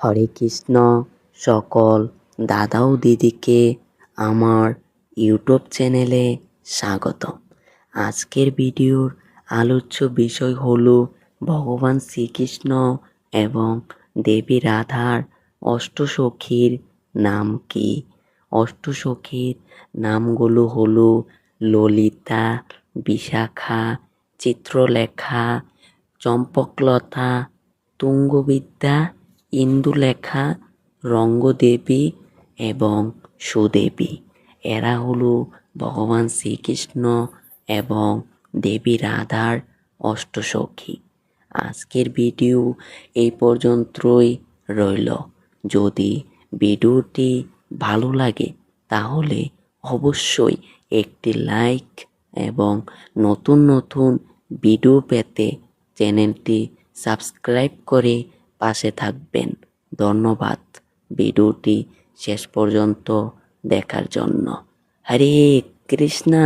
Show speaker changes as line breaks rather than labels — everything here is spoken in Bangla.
হরে কৃষ্ণ। সকল দাদা ও দিদিকে আমার ইউটিউব চ্যানেলে স্বাগত। আজকের ভিডিওর আলোচ্য বিষয় হলো ভগবান শ্রীকৃষ্ণ এবং দেবী রাধার অষ্টসখীর নাম কি। অষ্টসখীর নামগুলো হলো ললিতা, বিশাখা, চিত্রলেখা, চম্পকলতা, তুঙ্গবিদ্যা, ইন্দুলেখা, রঙ্গদেবী এবং সুদেবী। এরা হলো ভগবান শ্রীকৃষ্ণ এবং দেবী রাধার অষ্টসখী। আজকের ভিডিও এই পর্যন্তই রইল। যদি ভিডিওটি ভালো লাগে তাহলে অবশ্যই একটি লাইক এবং নতুন নতুন ভিডিও পেতে চ্যানেলটি সাবস্ক্রাইব করে পাশে থাকবেন। ধন্যবাদ ভিডিওটি শেষ পর্যন্ত দেখার জন্য। হরে কৃষ্ণা।